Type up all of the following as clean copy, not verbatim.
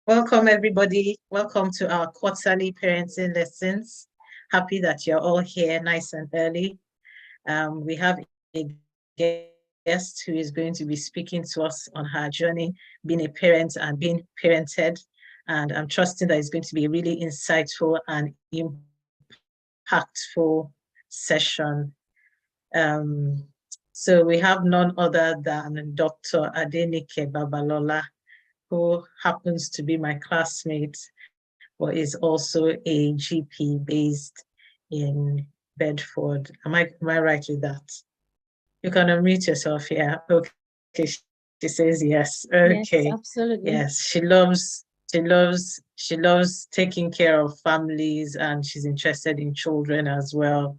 Welcome, everybody. Welcome to our quarterly parenting lessons. Happy that you're all here nice and early. We have a guest who is going to be speaking to us on her journey, being a parent and being parented. And I'm trusting that it's going to be a really insightful and impactful session. So we have none other than Dr. Adenike Babalola, who happens to be my classmate, but is also a GP based in Bedford. Am I right with that? You can unmute yourself here. Okay, she says yes. Okay. Yes, absolutely. Yes, she loves taking care of families, and she's interested in children as well.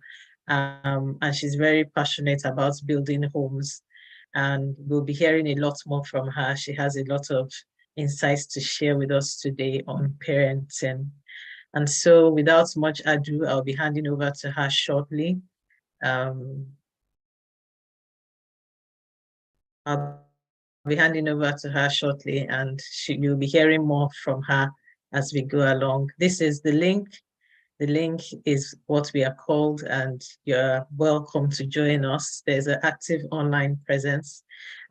And she's very passionate about building homes. And we'll be hearing a lot more from her. She has a lot of insights to share with us today on parenting. And so without much ado, I'll be handing over to her shortly. I'll be handing over to her shortly, and you'll be hearing more from her as we go along. This is the link. The link is what we are called, and you're welcome to join us. There's an active online presence.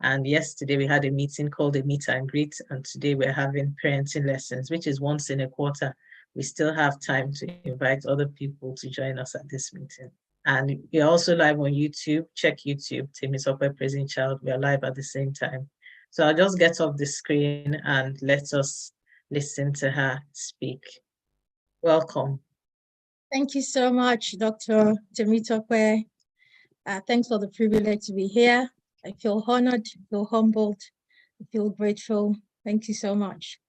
And yesterday we had a meeting called a meet and greet, and today we're having parenting lessons, which is once in a quarter. We still have time to invite other people to join us at this meeting. And we're also live on YouTube. Check YouTube, Temitope Praising Child. We are live at the same time. So I'll just get off the screen and let us listen to her speak. Welcome. Thank you so much, Dr. Temitope. Thanks for the privilege to be here. I feel honored, I feel humbled, I feel grateful. Thank you so much.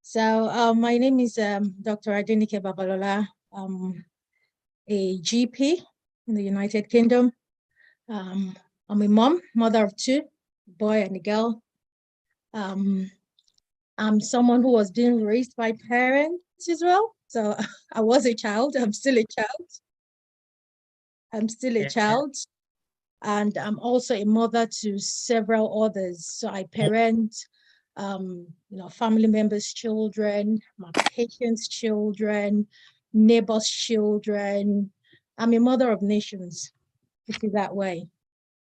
So my name is Dr. Adenike Babalola. I'm a GP in the United Kingdom. I'm a mother of two, a boy and a girl. I'm someone who was being raised by parents as well. So I was a child. I'm still a child. And I'm also a mother to several others. So I parent, family members' children, my patients' children, neighbors' children. I'm a mother of nations, put it that way.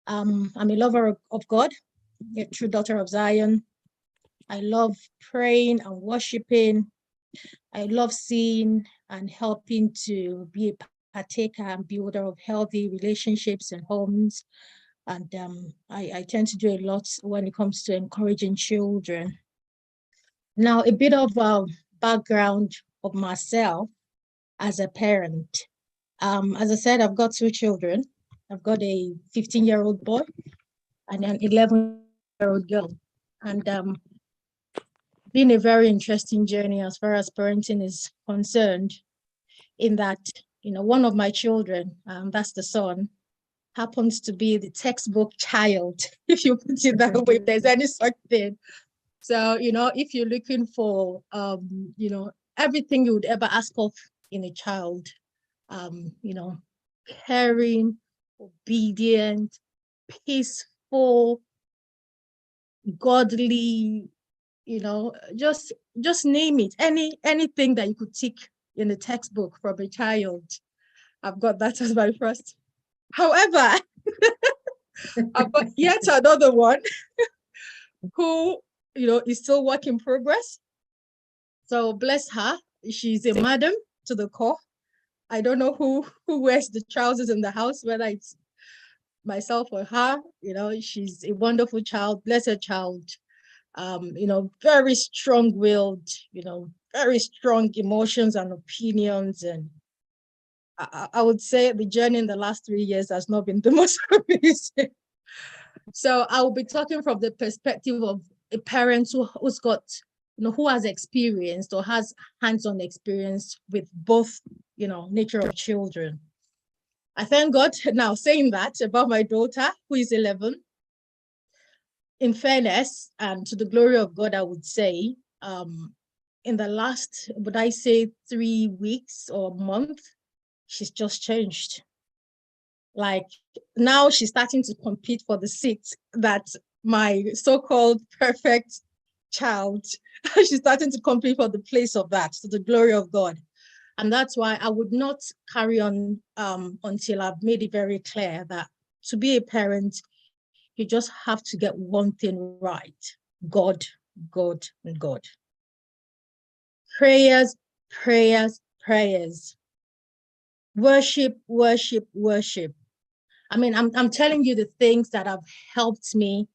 I'm a lover of God, a true daughter of Zion. I love praying and worshiping. I love seeing and helping to be a partaker and builder of healthy relationships and homes. And I tend to do a lot when it comes to encouraging children. Now, a bit of a background of myself as a parent. As I said, I've got two children. I've got a 15-year-old boy and an 11-year-old girl. And been a very interesting journey as far as parenting is concerned, in that, one of my children, that's the son, happens to be the textbook child, if you put it that way, if there's any such thing. So, if you're looking for, everything you would ever ask of in a child, caring, obedient, peaceful, godly, just name it, anything that you could tick in the textbook from a child. I've got that as my first. However, I've got yet another one who, is still work in progress. So bless her, she's a madam to the core. I don't know who wears the trousers in the house, whether it's myself or her. She's a wonderful child, bless her child. Very strong-willed, very strong emotions and opinions. And I would say the journey in the last 3 years has not been the most amazing. So I will be talking from the perspective of a parent who's got, who has experienced or has hands-on experience with both, nature of children. I thank God now saying that about my daughter, who is 11. In fairness and to the glory of God, I would say, in the last, would I say 3 weeks or a month, she's just changed. Like now she's starting to compete for the seat that my so-called perfect child. She's starting to compete for the place of that, to the glory of God. And that's why I would not carry on until I've made it very clear that to be a parent, you just have to get one thing right: God, God, and God. Prayers, prayers, prayers. Worship, worship, worship. I mean, I'm telling you the things that have helped me,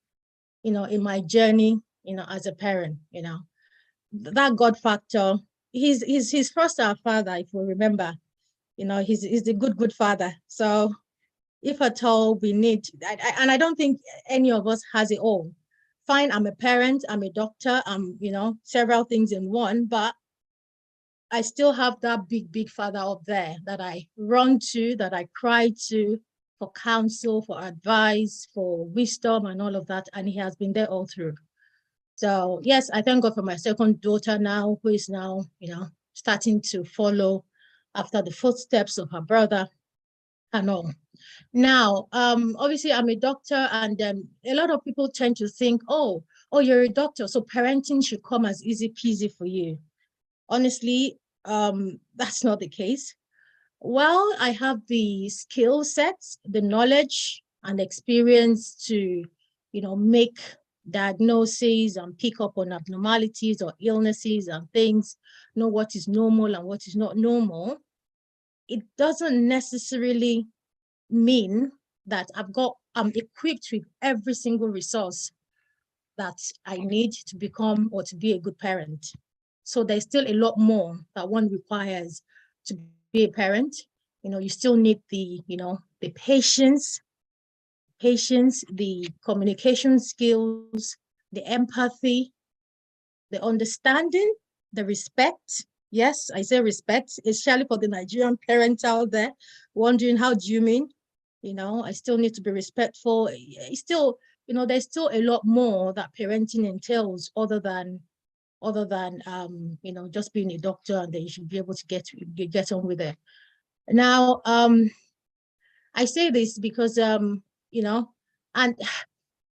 in my journey, as a parent, that God factor. He's first our father, if we remember. He's the good father. So if at all we need, and I don't think any of us has it all. Fine, I'm a parent, I'm a doctor, I'm, several things in one, but I still have that big father up there that I run to, that I cry to for counsel, for advice, for wisdom and all of that. And he has been there all through. So yes, I thank God for my second daughter now, who is now, starting to follow after the footsteps of her brother and all. Now, obviously I'm a doctor, and a lot of people tend to think, oh, you're a doctor, so parenting should come as easy peasy for you. Honestly, that's not the case. Well, I have the skill sets, the knowledge and experience to, make diagnoses and pick up on abnormalities or illnesses and things, know what is normal and what is not normal. It doesn't necessarily mean that I'm equipped with every single resource that I need to become or to be a good parent. So there's still a lot more that one requires to be a parent. You still need the patience, the communication skills, the empathy, the understanding, the respect. Yes, I say respect, especially for the Nigerian parents out there wondering, how do you mean? I still need to be respectful. Still, there's still a lot more that parenting entails other than just being a doctor, and then you should be able to get on with it. Now, I say this because and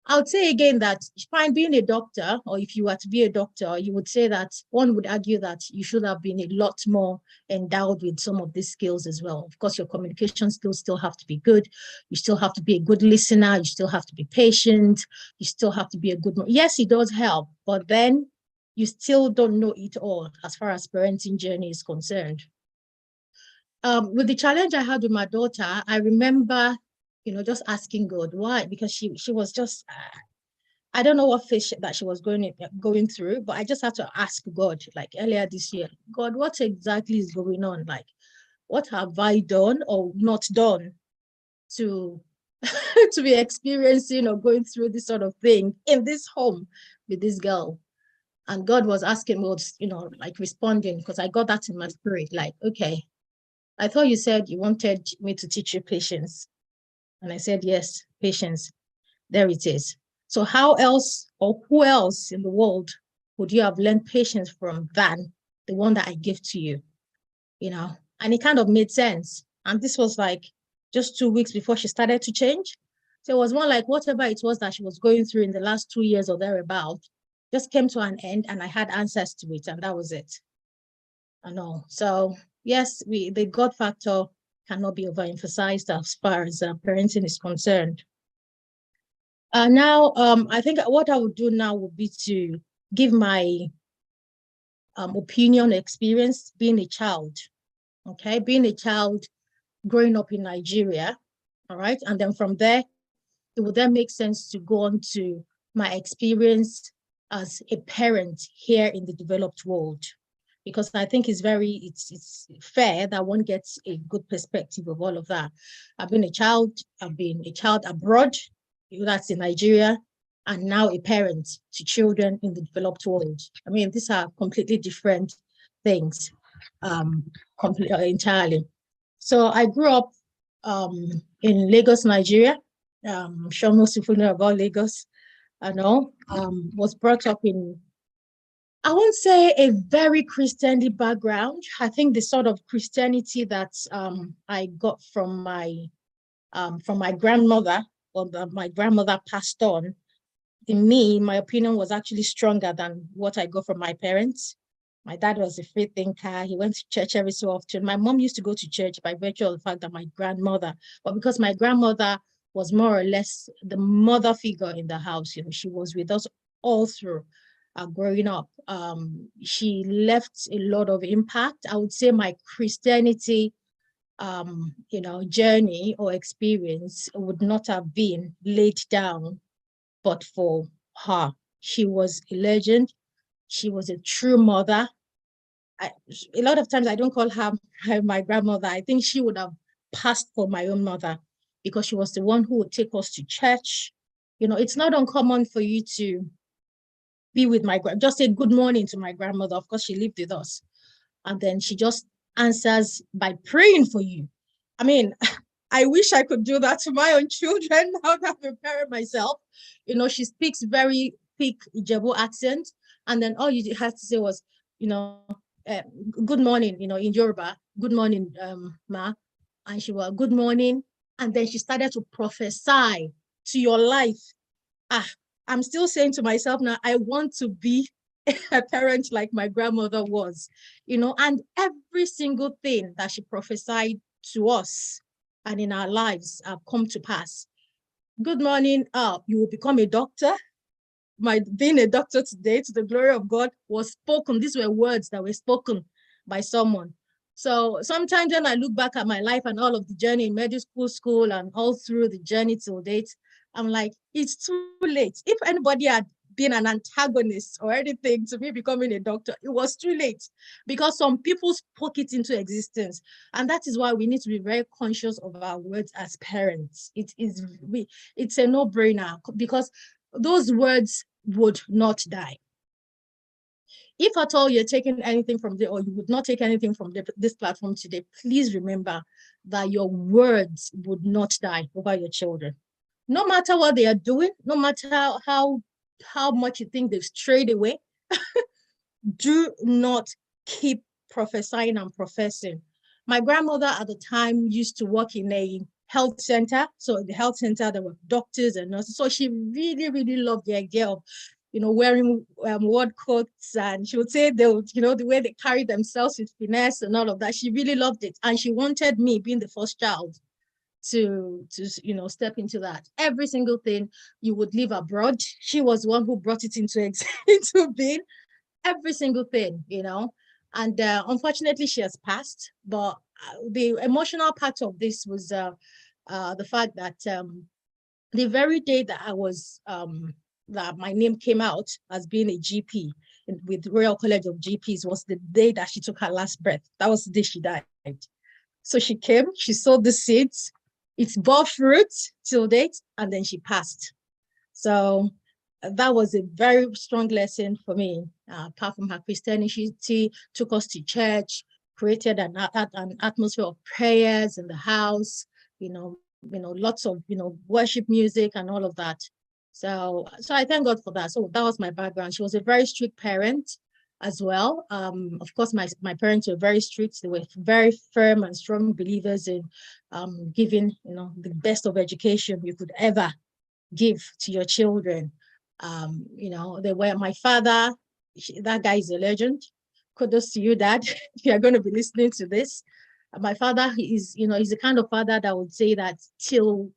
I would say again that fine, being a doctor, or if you were to be a doctor, you would say that one would argue that you should have been a lot more endowed with some of these skills as well. Of course, your communication skills still have to be good. You still have to be a good listener. You still have to be patient. You still have to be a good, yes, it does help, but then you still don't know it all as far as parenting journey is concerned. With the challenge I had with my daughter, I remember, just asking God why, because she was just, I don't know what phase that she was going through, but I just had to ask God, like earlier this year, God, what exactly is going on? Like, what have I done or not done to to be experiencing or going through this sort of thing in this home with this girl? And God was asking me, like responding, because I got that in my spirit, like, okay, I thought you said you wanted me to teach you patience. And I said, yes, patience. There it is. So how else or who else in the world would you have learned patience from than the one that I give to you? And it kind of made sense. And this was like just 2 weeks before she started to change. So it was more like whatever it was that she was going through in the last 2 years or thereabout just came to an end, and I had answers to it, and that was it. I know. So yes, the God factor cannot be overemphasized as far as parenting is concerned. Now, I think what I would do now would be to give my opinion, experience being a child. Okay, being a child, growing up in Nigeria. All right, and then from there, it would then make sense to go on to my experience as a parent here in the developed world, because I think it's fair that one gets a good perspective of all of that. I've been a child abroad, that's in Nigeria, and now a parent to children in the developed world. I mean, these are completely different things, completely entirely. So I grew up in Lagos, Nigeria. I'm sure most people know about Lagos. I know. Was brought up in, I won't say a very Christianly background. I think the sort of Christianity that I got from my grandmother, or my grandmother passed on, in me, my opinion was actually stronger than what I got from my parents. My dad was a free thinker. He went to church every so often. My mom used to go to church by virtue of the fact that my grandmother, but because my grandmother was more or less the mother figure in the house, she was with us all through growing up. She left a lot of impact. I would say my Christianity journey or experience would not have been laid down but for her. She was a legend. She was a true mother. A lot of times I don't call her my grandmother. I think she would have passed for my own mother because she was the one who would take us to church. It's not uncommon for you to be with just say good morning to my grandmother. Of course, she lived with us. And then she just answers by praying for you. I mean, I wish I could do that to my own children now that I'm a parent myself. She speaks very thick Ijebu accent. And then all you had to say was, good morning, in Yoruba, good morning, ma. And she was, good morning. And then she started to prophesy to your life. I'm still saying to myself now, I want to be a parent like my grandmother was, and every single thing that she prophesied to us and in our lives have come to pass. Good morning, you will become a doctor. My being a doctor today, to the glory of God, was spoken. These were words that were spoken by someone. So sometimes when I look back at my life and all of the journey in medical school and all through the journey till date, I'm like, it's too late. If anybody had been an antagonist or anything to me becoming a doctor, it was too late because some people spoke it into existence. And that is why we need to be very conscious of our words as parents. It's a no-brainer because those words would not die. If at all you're taking anything from or you would not take anything from this platform today, please remember that your words would not die over your children. No matter what they are doing, no matter how much you think they've strayed away, do not keep prophesying and professing. My grandmother at the time used to work in a health center. So in the health center, there were doctors and nurses. So she really, really loved the idea of, wearing ward coats. And she would say they would, the way they carry themselves with finesse and all of that. She really loved it. And she wanted me, being the first child, to step into that. Every single thing you would live abroad, she was one who brought it into being. Every single thing, and unfortunately she has passed. But the emotional part of this was the fact that the very day that I was that my name came out as being a GP with Royal College of GPs was the day that she took her last breath. That was the day she died. So she came, she sowed the seeds, it bore fruit till date, and then she passed. So that was a very strong lesson for me. Apart from her Christianity, she took us to church, created an atmosphere of prayers in the house, lots of, worship music and all of that. So I thank God for that. So that was my background. She was a very strict parent as well. Of course, my parents were very strict. They were very firm and strong believers in giving, the best of education you could ever give to your children. They were my father. That guy is a legend. Kudos to you, Dad, if you're going to be listening to this. My father is, he's the kind of father that would say that till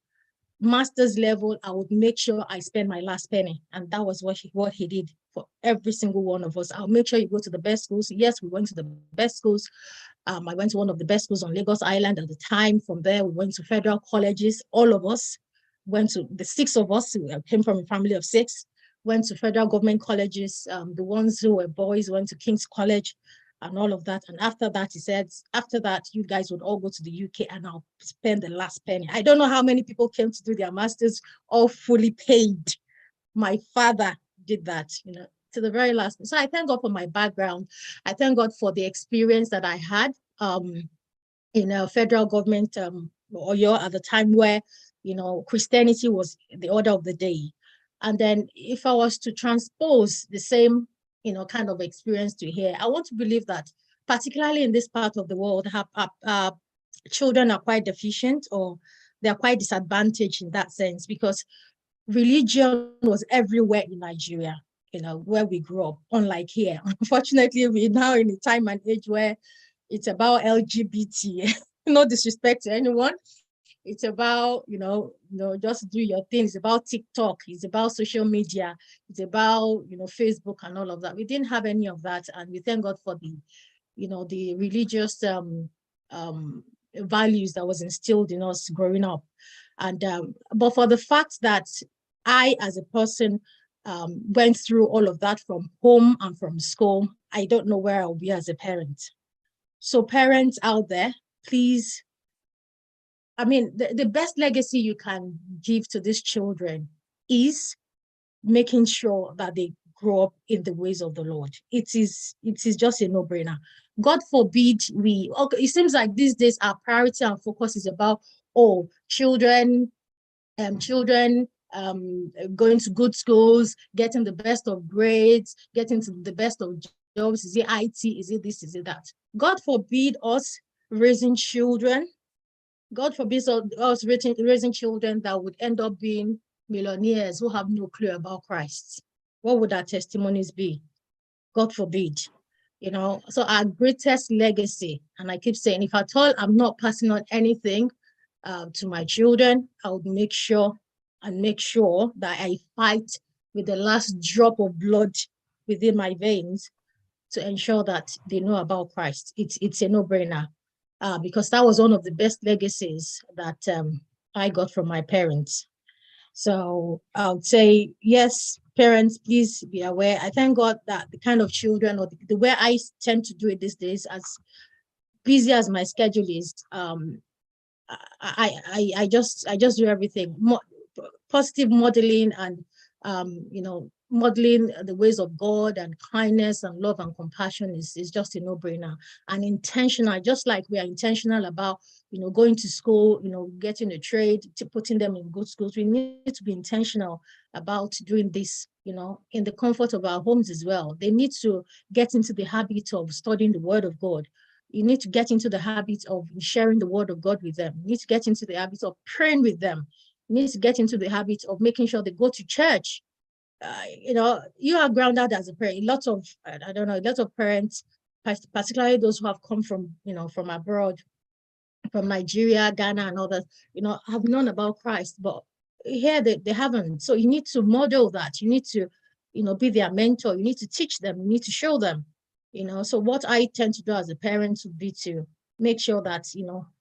master's level, I would make sure I spend my last penny. And that was what he did for every single one of us. I'll make sure you go to the best schools. Yes, we went to the best schools. I went to one of the best schools on Lagos Island at the time. From there, we went to federal colleges. All of us went to, the six of us, we came from a family of six, went to federal government colleges. The ones who were boys went to King's College and all of that. And after that, he said, after that, you guys would all go to the UK and I'll spend the last penny. I don't know how many people came to do their masters all fully paid. My father did that, to the very last. So I thank God for my background. I thank God for the experience that I had in a federal government Oyo at the time where, Christianity was the order of the day. And then if I was to transpose the same, kind of experience to here, I want to believe that particularly in this part of the world, children are quite deficient or they're quite disadvantaged in that sense because religion was everywhere in Nigeria, where we grew up, unlike here. Unfortunately, we're now in a time and age where it's about LGBT. No disrespect to anyone. It's about, just do your thing. It's about TikTok. It's about social media. It's about, Facebook and all of that. We didn't have any of that. And we thank God for the religious values that was instilled in us growing up. And but for the fact that I, as a person, went through all of that from home and from school, I don't know where I'll be as a parent. So parents out there, please, I mean, the best legacy you can give to these children is making sure that they grow up in the ways of the Lord. It is just a no-brainer. God forbid okay, it seems like these days our priority and focus is about, children going to good schools, getting the best of grades, getting to the best of jobs. Is it IT? Is it this? Is it that? God forbid us raising children. God forbid us raising children that would end up being millionaires who have no clue about Christ. What would our testimonies be? God forbid. So our greatest legacy, and I keep saying, if at all I'm not passing on anything to my children, I would make sure that I fight with the last drop of blood within my veins to ensure that they know about Christ. It's a no-brainer, because that was one of the best legacies that I got from my parents. So I would say, yes, parents, please be aware. I thank God that the kind of children, or the way I tend to do it these days, as busy as my schedule is, I just do everything. Positive modeling and modeling the ways of God, and kindness and love and compassion is just a no-brainer. And intentional, just like we are intentional about going to school, getting a trade, to putting them in good schools. We need to be intentional about doing this, in the comfort of our homes as well. They need to get into the habit of studying the Word of God. You need to get into the habit of sharing the Word of God with them. You need to get into the habit of praying with them. You need to get into the habit of making sure they go to church. You are grounded as a parent. Lots of parents, particularly those who have come from abroad, from Nigeria, Ghana, and others, have known about Christ, but here they haven't. So you need to model that. You need to, be their mentor. You need to teach them. You need to show them. So what I tend to do as a parent would be to make sure that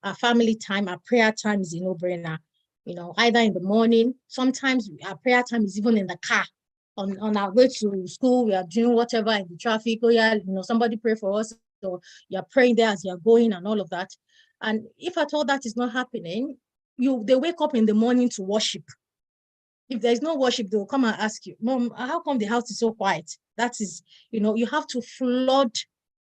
our family time, our prayer time is a no-brainer. Either in the morning. Sometimes our prayer time is even in the car. On our way to school, we are doing whatever in the traffic. Oh yeah, somebody pray for us. So you're praying there as you're going and all of that. And if at all that is not happening, they wake up in the morning to worship. If there's no worship, they'll come and ask you, Mom, how come the house is so quiet? That is, you have to flood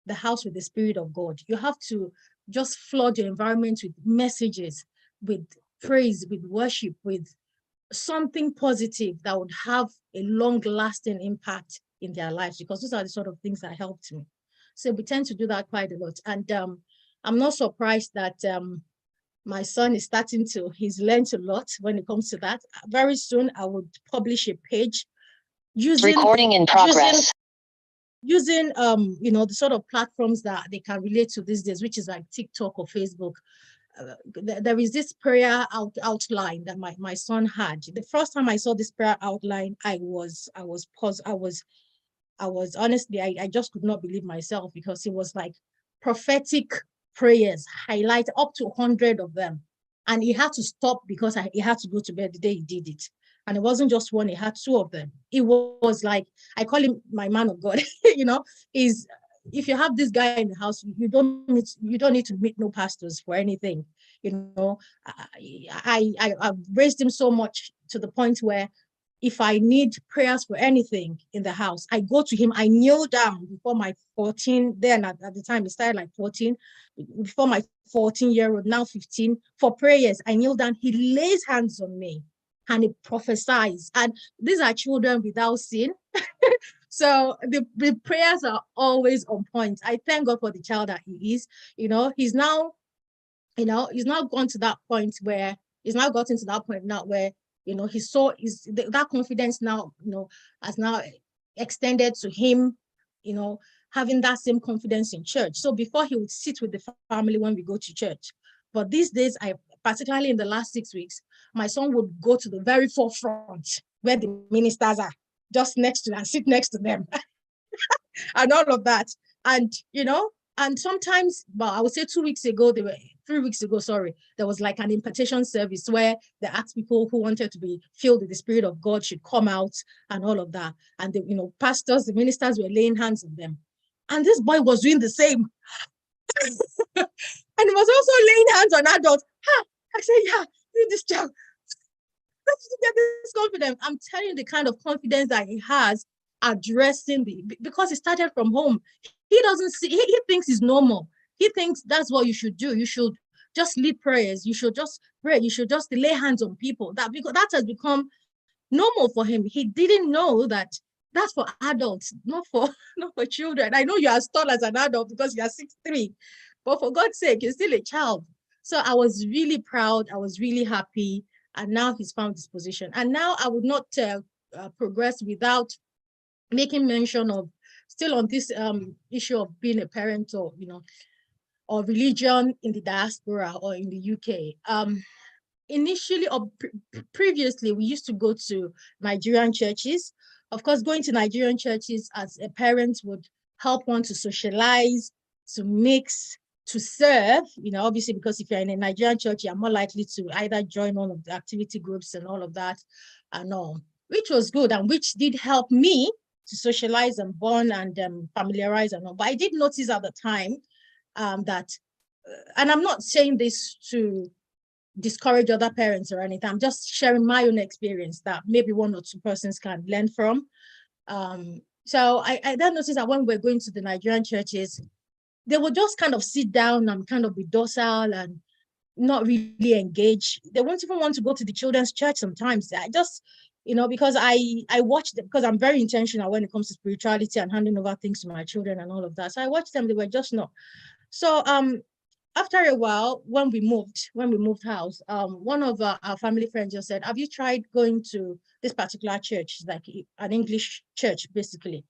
the house with the Spirit of God. You have to just flood your environment with messages, with praise, with worship, with something positive that would have a long-lasting impact in their lives, because those are the sort of things that helped me. So we tend to do that quite a lot. And I'm not surprised that my son is he's learned a lot when it comes to that. Very soon, I would publish a page using recording in progress. Using the sort of platforms that they can relate to these days, which is like TikTok or Facebook. There is this prayer outline that my son had. The first time I saw this prayer outline, I was honestly, I just could not believe myself, because it was like prophetic prayers, highlight up to 100 of them. And he had to stop because he had to go to bed the day he did it. And it wasn't just one, he had two of them. It was like, I call him my man of God, is if you have this guy in the house, you don't need to meet no pastors for anything. I've raised him so much to the point where if I need prayers for anything in the house, I go to him, I kneel down before my 14, then at the time it started like 14, before my 14-year-old, now 15, for prayers. I kneel down, he lays hands on me and he prophesies. And these are children without sin. So the prayers are always on point. I thank God for the child that he is. He's now gone to that point where, he's now gotten to that point now where He saw that confidence now, has now extended to him, having that same confidence in church. So before, he would sit with the family when we go to church. But these days, particularly in the last 6 weeks, my son would go to the very forefront where the ministers are, just next to and sit next to them and all of that. And, and sometimes, well, I would say 2 weeks ago, 3 weeks ago, sorry, there was like an impartation service where they asked people who wanted to be filled with the Spirit of God should come out and all of that. And the, pastors, the ministers were laying hands on them. And this boy was doing the same. And he was also laying hands on adults. I said, yeah, this child. Where did you get this confidence? I'm telling you the kind of confidence that he has addressing because it started from home. He doesn't see, he thinks it's normal. He thinks that's what you should do. You should just lead prayers. You should just pray. You should just lay hands on people. Because that has become normal for him. He didn't know that that's for adults, not for children. I know you are tall as an adult because you are 6'3", but for God's sake, you're still a child. So I was really proud. I was really happy. And now he's found his position. And now I would not progress without making mention of, still on this issue of being a parent, or religion in the diaspora or in the UK. Initially or previously, we used to go to Nigerian churches. Of course, going to Nigerian churches as a parent would help one to socialize, to mix, to serve, obviously, because if you're in a Nigerian church, you're more likely to either join one of the activity groups and all of that and all, which was good and which did help me to socialize and bond and familiarize and all. But I did notice at the time that, and I'm not saying this to discourage other parents or anything, I'm just sharing my own experience that maybe one or two persons can learn from. So I then noticed that when we're going to the Nigerian churches, they would just kind of sit down and kind of be docile and not really engage. They won't even want to go to the children's church sometimes. I just, because I watch them, because I'm very intentional when it comes to spirituality and handing over things to my children and all of that. So I watched them, they were just not. So after a while, when we moved house, one of our family friends just said, have you tried going to this particular church? It's like an English church, basically.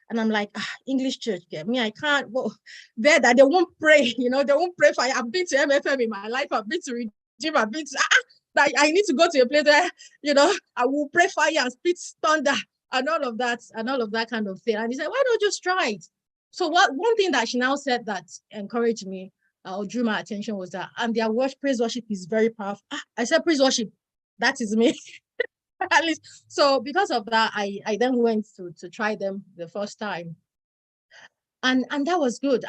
And I'm like, English church, get me, I can't go there, that they won't pray, they won't pray for you. I've been to MFM in my life, I've been to Redeem, I've been to, that I need to go to a place where, I will pray fire and spit thunder and all of that kind of thing. And he said, why don't you just try it? So one thing that she now said that encouraged me or drew my attention was that, and their praise worship is very powerful. I said, praise worship, that is me. At least, so because of that, I then went to try them the first time, and that was good.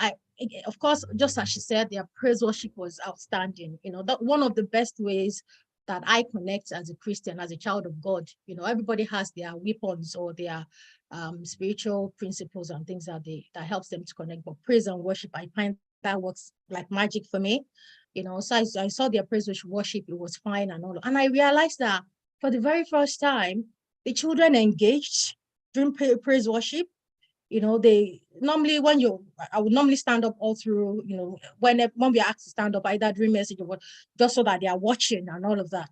Of course, just as she said, their praise worship was outstanding. That one of the best ways that I connect as a Christian, as a child of God. Everybody has their weapons or their spiritual principles and things that helps them to connect. But praise and worship, I find that works like magic for me. So I saw their praise worship, it was fine and all, and I realized that for the very first time, the children engaged during praise worship. They normally, I would normally stand up all through, when we are asked to stand up, either during message or what, just so that they are watching and all of that.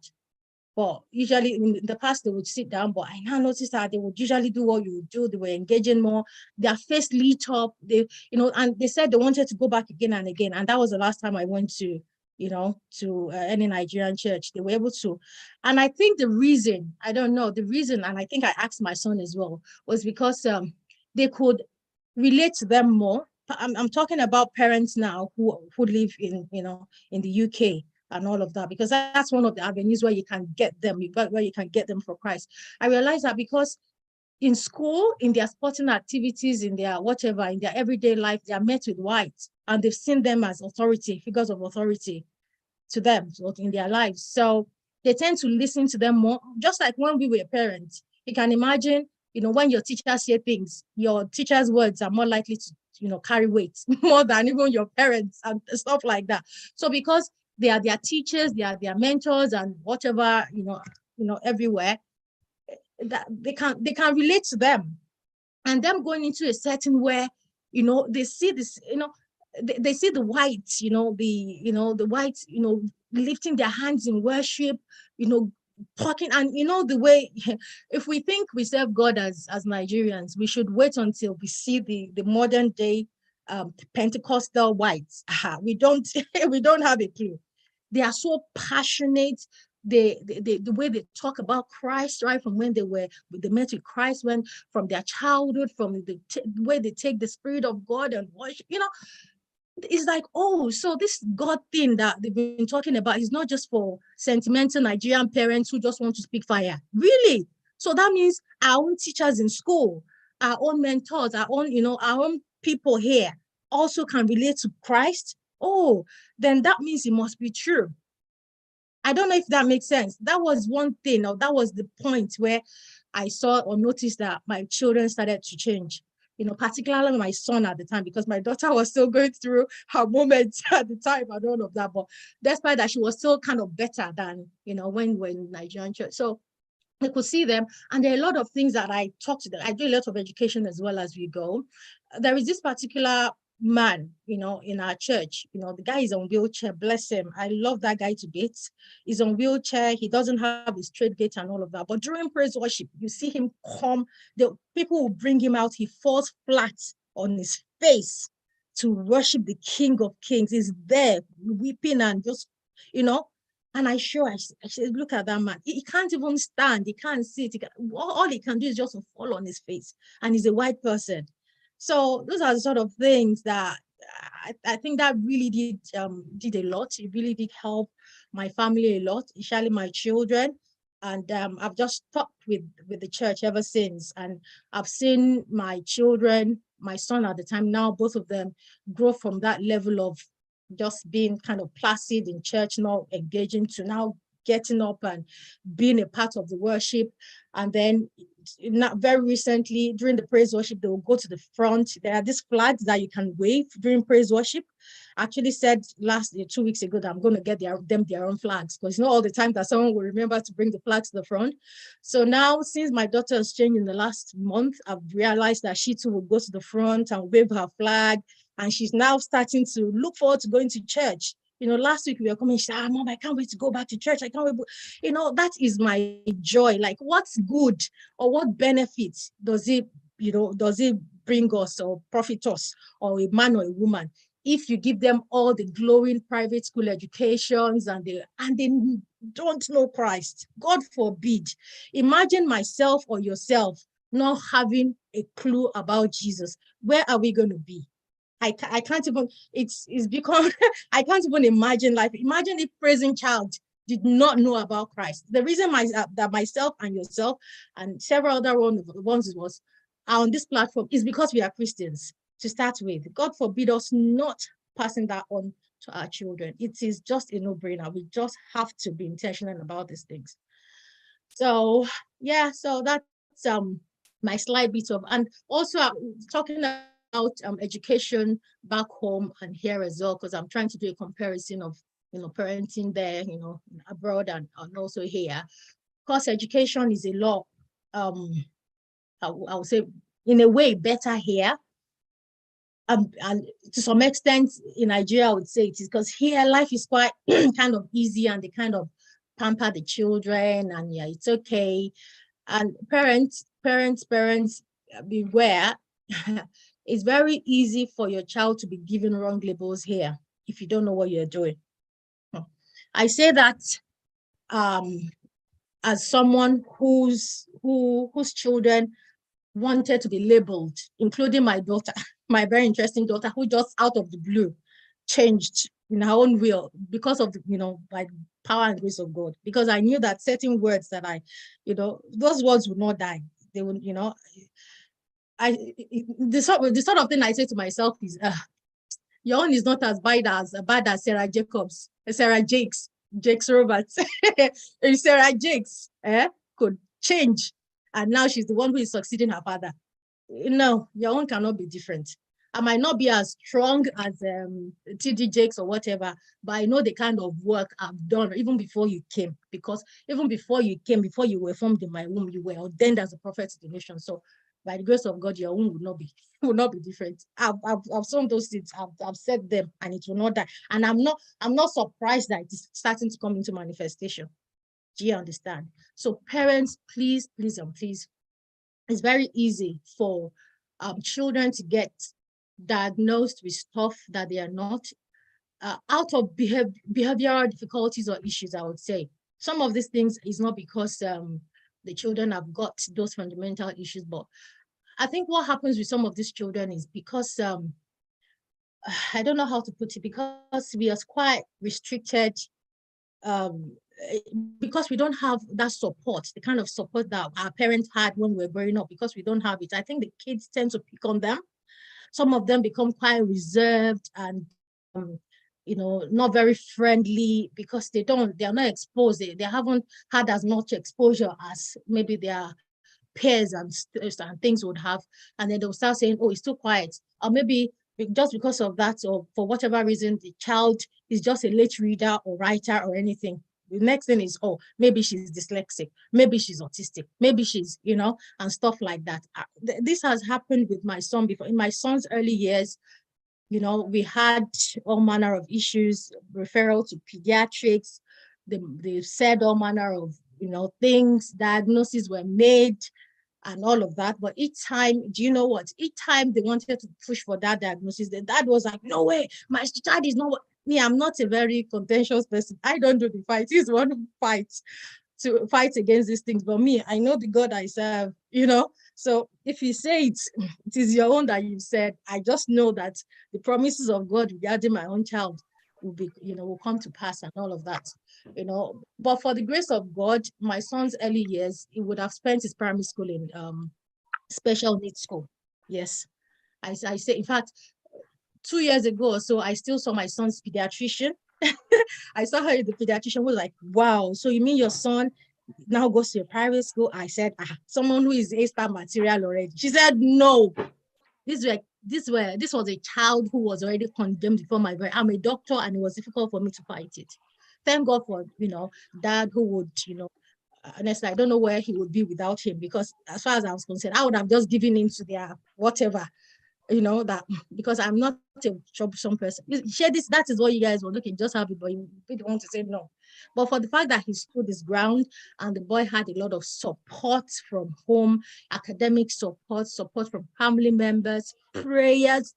But usually in the past, they would sit down, but I now noticed that they would usually do what you would do. They were engaging more. Their face lit up. And they said they wanted to go back again and again. And that was the last time I went to any Nigerian church. They were able to. And I think the reason, and I think I asked my son as well, was because they could relate to them more. I'm talking about parents now who live in the UK and all of that, because that's one of the avenues where you can get them, for Christ. I realized that because in school, in their sporting activities, in their whatever, in their everyday life, they are met with whites, and they've seen them as figures of authority to them in their lives. So they tend to listen to them more, just like when we were parents. You can imagine, when your teachers say things, your teacher's words are more likely to, carry weight more than even your parents and stuff like that. So because they are their teachers, they are their mentors and whatever, everywhere, that they can relate to them. And them going into a setting where, they see this, they see the whites, the whites, lifting their hands in worship, talking, and the way, if we think we serve God as Nigerians, we should wait until we see the modern day Pentecostal whites. We don't we don't have a clue. They are so passionate. The way they talk about Christ, right from when they met with Christ, when from their childhood, from the way they take the Spirit of God and worship, it's like, oh, so this God thing that they've been talking about is not just for sentimental Nigerian parents who just want to speak fire. Really? So that means our own teachers in school, our own mentors, our own people here also can relate to Christ. Oh, then that means it must be true. I don't know if that makes sense. That was one thing, or that was the point where I saw or noticed that my children started to change. Particularly my son at the time, because my daughter was still going through her moments at the time and all of that. But despite that, she was still kind of better than, when we're in Nigerian church. So I could see them. And there are a lot of things that I talk to them. I do a lot of education as well as we go. There is this particular man, in our church. The guy is on wheelchair, bless him. I love that guy to bits. He's on wheelchair. He doesn't have a straight gait and all of that. But during praise worship, you see him come. The people will bring him out. He falls flat on his face to worship the King of Kings. He's there weeping and just, and I said, look at that man. He can't even stand. He can't sit. All he can do is just fall on his face. And he's a white person. So those are the sort of things that I think that really did a lot. It really did help my family a lot, especially my children. And I've just stuck with the church ever since. And I've seen my children, my son at the time, now both of them grow from that level of just being kind of placid in church, not engaging, to now getting up and being a part of the worship. And then not very recently during the praise worship, they will go to the front. There are these flags that you can wave during praise worship. I actually said 2 weeks ago that I'm going to get them their own flags, because it's not all the time that someone will remember to bring the flags to the front. So now, since my daughter has changed in the last month, I've realized that she too will go to the front and wave her flag. And she's now starting to look forward to going to church. Last week we were coming, she said, Mom, I can't wait to go back to church. I can't wait. That is my joy. Like, what's good or what benefits does it bring us or profit us, or a man or a woman, if you give them all the glowing private school educations and they don't know Christ? God forbid. Imagine myself or yourself not having a clue about Jesus. Where are we going to be? I can't even, it's become, I can't even imagine life. Imagine if Praising Child did not know about Christ. The reason that myself and yourself and several other ones are on this platform is because we are Christians to start with. God forbid us not passing that on to our children. It is just a no-brainer. We just have to be intentional about these things. So yeah, so that's my slight bit of, and also talking about education back home and here as well, because I'm trying to do a comparison of parenting there, abroad and also here. Of course, education is a lot, I would say, in a way, better here. And to some extent in Nigeria, I would say it is, because here life is quite kind of easy, and they kind of pamper the children, and yeah, it's okay. And parents, beware. It's very easy for your child to be given wrong labels here if you don't know what you're doing. I say that as someone whose children wanted to be labeled, including my daughter, my very interesting daughter, who just out of the blue changed in her own will because of by power and grace of God. Because I knew that certain words that those words would not die. They would, the sort of thing I say to myself is, your own is not as bad as Sarah Jakes Roberts. Sarah Jakes could change, and now she's the one who is succeeding her father. No, your own cannot be different. I might not be as strong as TD Jakes or whatever, but I know the kind of work I've done even before you came, because even before you came, before you were formed in my womb, you were ordained as a prophet to the nation. So by the grace of God, your own will not be different. I've sown those seeds, I've said them, and it will not die. And I'm not surprised that it is starting to come into manifestation. Do you understand? So parents, please, please, and please, it's very easy for children to get diagnosed with stuff that they are not, out of behavioral difficulties or issues, I would say. Some of these things is not because the children have got those fundamental issues, but I think what happens with some of these children is because I don't know how to put it, because we are quite restricted, um, because we don't have that support, the kind of support that our parents had when we were growing up, because we don't have it. I think the kids tend to pick on them. Some of them become quite reserved and not very friendly, because they are not exposed. They haven't had as much exposure as maybe their peers and things would have. And then they'll start saying, oh, it's too quiet. Or maybe just because of that, or for whatever reason, the child is just a late reader or writer or anything. The next thing is, oh, maybe she's dyslexic, maybe she's autistic, maybe she's, and stuff like that. This has happened with my son before. In my son's early years, we had all manner of issues, referral to pediatrics. They said all manner of, things, diagnoses were made and all of that. But each time, do you know what? Each time they wanted to push for that diagnosis, the dad was like, no way, my child is not. Me, I'm not a very contentious person. I don't do the fight. He's one who fights to fight against these things. But me, I know the God I serve. So if you say it is your own that you said, I just know that the promises of God regarding my own child will come to pass and all of that. But for the grace of God, my son's early years, he would have spent his primary school in special needs school. Yes. I say, in fact, 2 years ago or so, I still saw my son's pediatrician. I saw her, the pediatrician was like, wow, so you mean your son now goes to a private school? I said, someone who is A-star material already. She said, no, this was a child who was already condemned before my very. I'm a doctor, and it was difficult for me to fight it. Thank God for dad who would, honestly, I don't know where he would be without him, because as far as I was concerned, I would have just given him to their whatever, that, because I'm not a troublesome person. Share this, that is what you guys were looking, just have it, but you don't want to say no. But for the fact that he stood his ground, and the boy had a lot of support from home, academic support from family members, prayers.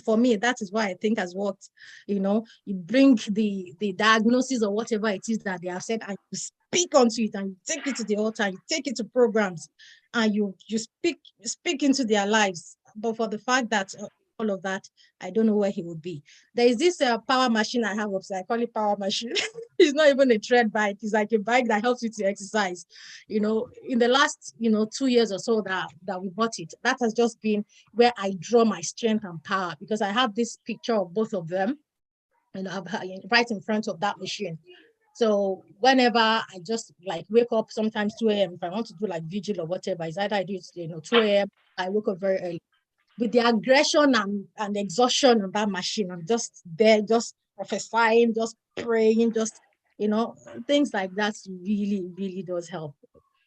For me, that is why I think has worked. You bring the diagnosis or whatever it is that they have said, and you speak onto it, and you take it to the altar, you take it to programs, and you speak into their lives. But for the fact that all of that, I don't know where he would be. There is this power machine I have upstairs. I call it power machine. It's not even a tread bike. It's like a bike that helps you to exercise. In the last 2 years or so that we bought it, that has just been where I draw my strength and power, because I have this picture of both of them, and right in front of that machine. So whenever I just like wake up, sometimes 2 a.m. if I want to do like vigil or whatever, it's either I do it 2 a.m. I wake up very early. With the aggression and exhaustion of that machine, I'm just there, just prophesying, just praying, just things like that really, really does help.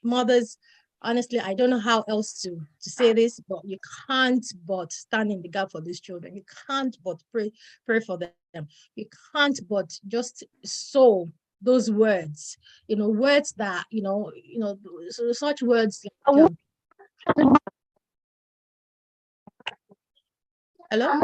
Mothers, honestly, I don't know how else to say this, but you can't but stand in the gap for these children. You can't but pray for them. You can't but just sow those words, words that, so such words like, hello?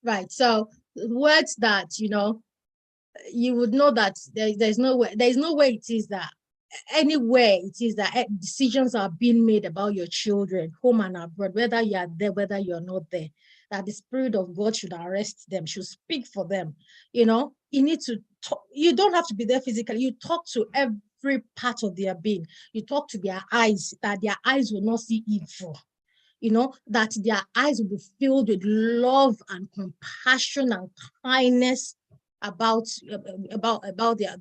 Right. So words that, you would know that there's no way it is that anywhere it is that decisions are being made about your children, home and abroad, whether you are there, whether you're not there, that the Spirit of God should arrest them, should speak for them. You need to talk. You don't have to be there physically. You talk to every part of their being. You talk to their eyes, that their eyes will not see evil. That their eyes will be filled with love and compassion and kindness about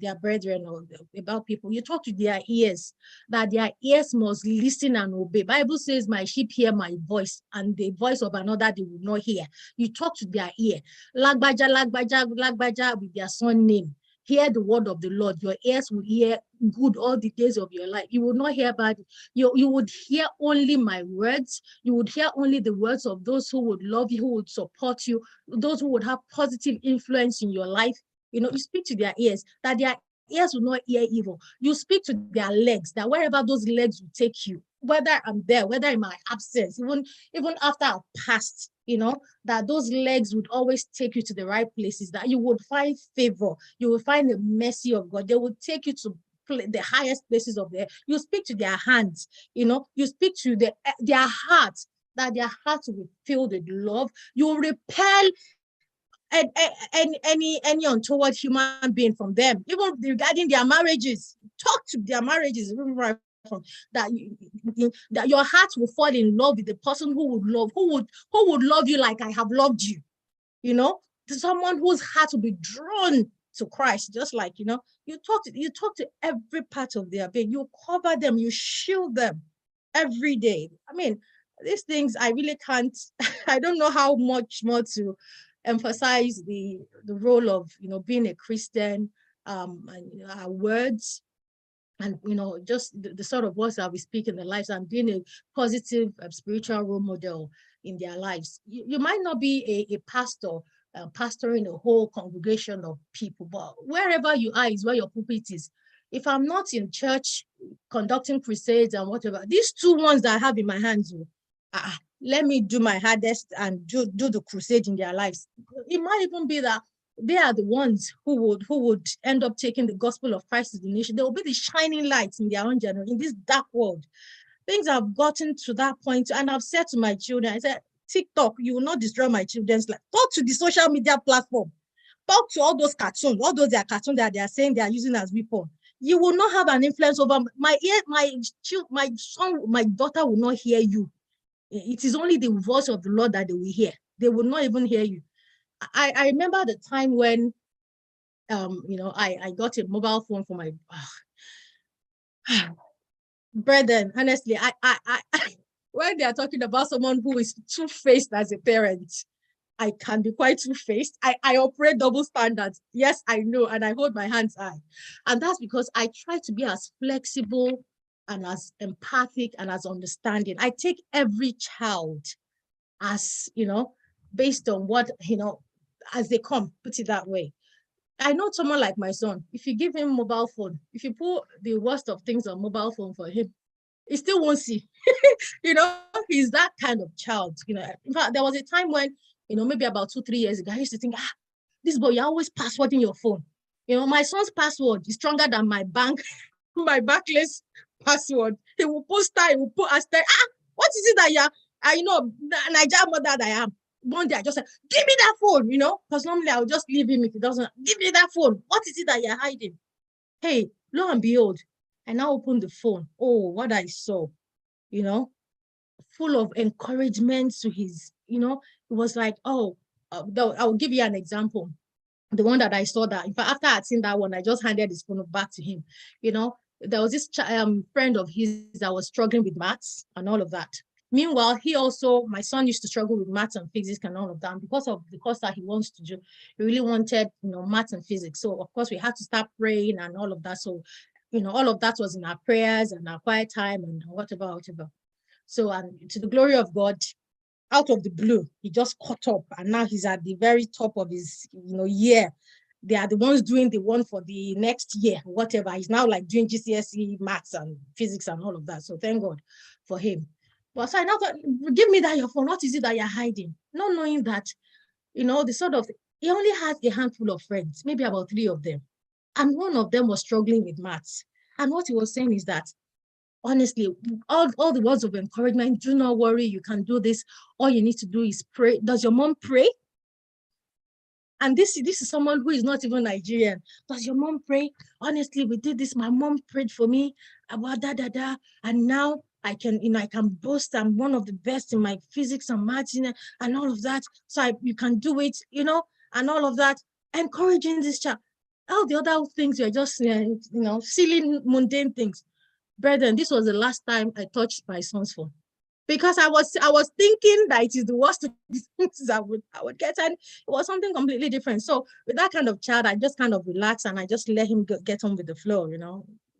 their brethren, or about people. You talk to their ears, that their ears must listen and obey. Bible says, my sheep hear my voice, and the voice of another they will not hear. You talk to their ear. Lagbaja with their son name. hear the word of the Lord. Your ears will hear good all the days of your life. You will not hear bad. You would hear only my words. You would hear only the words of those who would love you, who would support you, those who would have positive influence in your life. You speak to their ears, that their ears will not hear evil. You speak to their legs, that wherever those legs will take you, whether I'm there, whether in my absence, even after I've passed, that those legs would always take you to the right places, that you would find favor, you will find the mercy of God. They would take you to the highest places of the earth. You speak to their hands, you speak to their hearts, that their hearts will be filled with love. You repel any untoward human being from them, even regarding their marriages. Talk to their marriages, from that your heart will fall in love with the person who would love you like I have loved you. Someone whose heart will be drawn to Christ, just like you talk to every part of their being. You cover them, you shield them every day. I mean, these things I really can't. I don't know how much more to emphasize the role of being a Christian, and our words, and just the sort of words that we speak in their lives, and being a positive spiritual role model in their lives. You might not be a pastor, pastoring a whole congregation of people, but wherever you are is where your pulpit is. If I'm not in church conducting crusades and whatever, these two ones that I have in my hands, let me do my hardest and do the crusade in their lives. It might even be that they are the ones who would end up taking the gospel of Christ to the nation. They will be the shining lights in their own generation, in this dark world. Things have gotten to that point, and I've said to my children, I said, TikTok, you will not destroy my children's life. Talk to the social media platform. Talk to all those cartoons, all those cartoons that they are saying they are using as weapon. You will not have an influence over my son, my daughter will not hear you. It is only the voice of the Lord that they will hear. They will not even hear you. I remember the time when I got a mobile phone for my brethren. Honestly, I when they are talking about someone who is two-faced as a parent, I can be quite two-faced. I operate double standards. Yes, I know, and I hold my hands high. And that's because I try to be as flexible and as empathic and as understanding. I take every child as, based on what, as they come, put it that way. I know someone like my son, if you give him mobile phone, if you put the worst of things on mobile phone for him, he still won't see. He's that kind of child. In fact, there was a time when, maybe about 2-3 years ago, I used to think, this boy, you're always passwording your phone. My son's password is stronger than my my Barclays password. He will put star, he will put asterisk. What is it that Niger mother that I am? One day I just said, give me that phone, because normally I would just leave him if he doesn't. Give me that phone. What is it that you're hiding? Hey, lo and behold, I now opened the phone. Oh, what I saw, full of encouragement to his, it was like, I'll give you an example. The one that I saw that, in fact, after I'd seen that one, I just handed his phone back to him. There was this friend of his that was struggling with maths and all of that. Meanwhile, my son used to struggle with maths and physics and all of that. And because of the course that he wants to do, he really wanted, maths and physics. So of course we had to start praying and all of that. So, all of that was in our prayers and our quiet time and whatever. So, to the glory of God, out of the blue, he just caught up, and now he's at the very top of his, year. They are the ones doing the one for the next year, whatever. He's now like doing GCSE maths and physics and all of that. So thank God for him. But so I now thought, give me that your phone. What is it that you're hiding? Not knowing that, the sort of, he only has a handful of friends, maybe about 3 of them. And one of them was struggling with maths. And what he was saying is that, honestly, all the words of encouragement, do not worry, you can do this. All you need to do is pray. Does your mom pray? And this is someone who is not even Nigerian. Does your mom pray? Honestly, we did this. My mom prayed for me about da. And now I can, I can boast I'm one of the best in my physics and maths, and all of that. So you can do it, and all of that. Encouraging this child. All the other things are just, silly, mundane things. Brethren, this was the last time I touched my son's phone. because I was thinking that it is the worst of the things I would get, and it was something completely different. So with that kind of child, I just kind of relax and I just let him get on with the flow,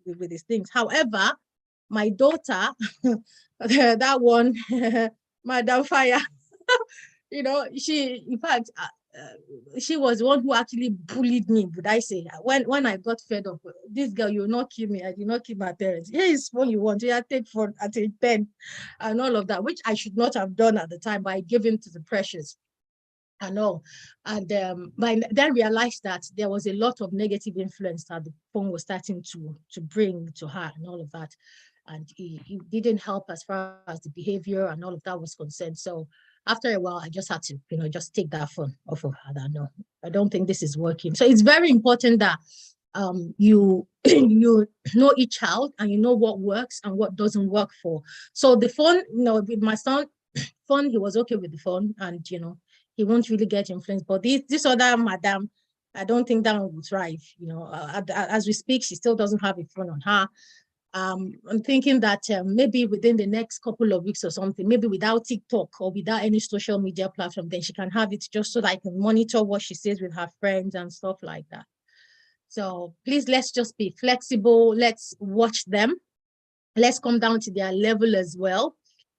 with his things. However, my daughter, that one, Madam Fire, she, in fact, she was one who actually bullied me, would I say, when I got fed up. This girl, you will not kill me. I did not kill my parents. Here is what you want. Yeah, take for at age 10 and all of that, which I should not have done at the time, but I gave him to the precious. I know. And but then realized that there was a lot of negative influence that the phone was starting to bring to her and all of that. And it didn't help as far as the behavior and all of that was concerned. So after a while, I just had to, just take that phone off of her. That no, I don't think this is working. So it's very important that you you know each child and you know what works and what doesn't work for. So the phone, with my son, phone, he was okay with the phone, and he won't really get influenced. But this other madam, I don't think that one will thrive. As we speak, she still doesn't have a phone on her. I'm thinking that maybe within the next couple of weeks or something, maybe without TikTok or without any social media platform, then she can have it, just so that I can monitor what she says with her friends and stuff like that. So please, let's just be flexible. Let's watch them. Let's come down to their level as well.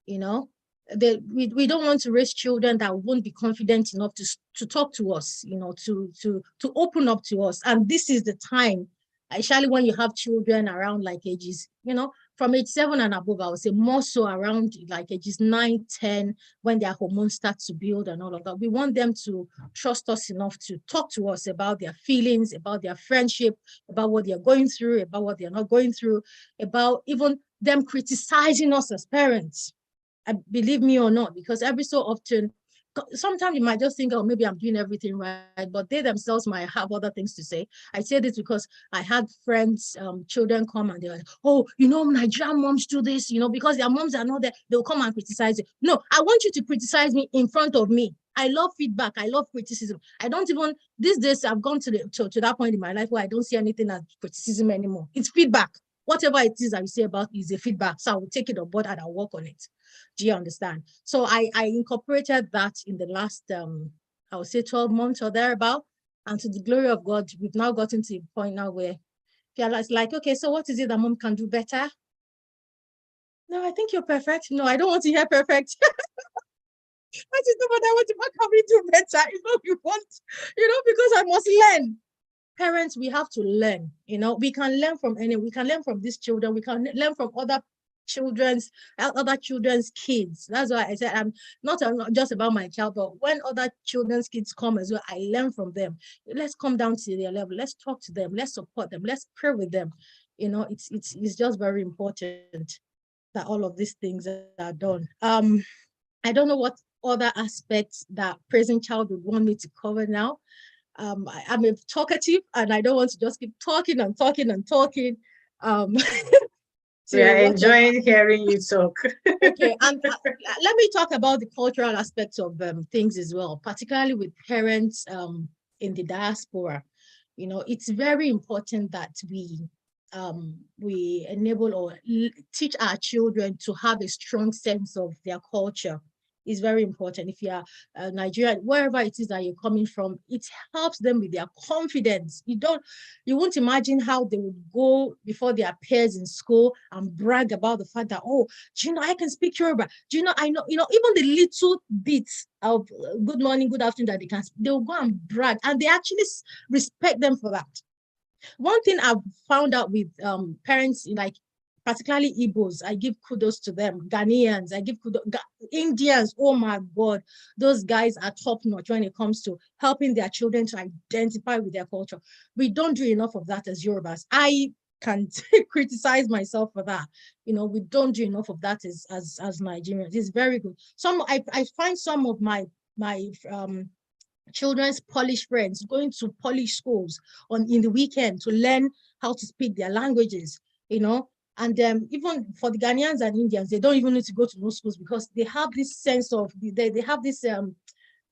We don't want to raise children that won't be confident enough to talk to us, to open up to us. And this is the time, especially when you have children around like ages, from age 7 and above, I would say more so around like ages 9, 10, when their hormones start to build and all of that. We want them to trust us enough to talk to us about their feelings, about their friendship, about what they're going through, about what they're not going through, about even them criticizing us as parents. Believe me or not, because every so often, sometimes you might just think, oh, maybe I'm doing everything right, but they themselves might have other things to say. I say this because I had friends, children come and they're like, oh, Nigerian moms do this, because their moms are not there, they'll come and criticize you. No, I want you to criticize me in front of me. I love feedback. I love criticism. I don't even, these days, I've gone to that point in my life where I don't see anything as criticism anymore. It's feedback. Whatever it is that you say about is a feedback. So I will take it on board and I'll work on it. Do you understand? So I incorporated that in the last, I would say 12 months or thereabout. And to the glory of God, we've now gotten to a point now where it's like, okay, so what is it that mom can do better? No, I think you're perfect. No, I don't want to hear perfect. That is not what I want to. What can we do better? Is what we want, because I must learn. Parents, we have to learn. We can learn from we can learn from these children. We can learn from other children's kids. That's why I said I'm not just about my child, but when other children's kids come as well, I learn from them. Let's come down to their level. Let's talk to them. Let's support them. Let's pray with them. It's just very important that all of these things are done. I don't know what other aspects that present child would want me to cover now. I'm a talkative and I don't want to just keep talking and talking and talking. We are enjoying hearing you talk. Okay, and let me talk about the cultural aspects of things as well, particularly with parents in the diaspora. It's very important that we enable or teach our children to have a strong sense of their culture. Is very important. If you are Nigerian, wherever it is that you're coming from, it helps them with their confidence. You won't imagine how they would go before their peers in school and brag about the fact that, oh, do you know I can speak Yoruba? Do you know I know, even the little bits of good morning, good afternoon that they'll go and brag, and they actually respect them for that. One thing I've found out with parents, like particularly Igbos, I give kudos to them. Ghanaians, I give kudos. Indians, oh my God, those guys are top notch when it comes to helping their children to identify with their culture. We don't do enough of that as Yorubas. I can criticize myself for that. We don't do enough of that as Nigerians. It's very good. I find some of my children's Polish friends going to Polish schools in the weekend to learn how to speak their languages, and even for the Ghanaians and Indians, they don't even need to go to those schools because they have this sense of, they have this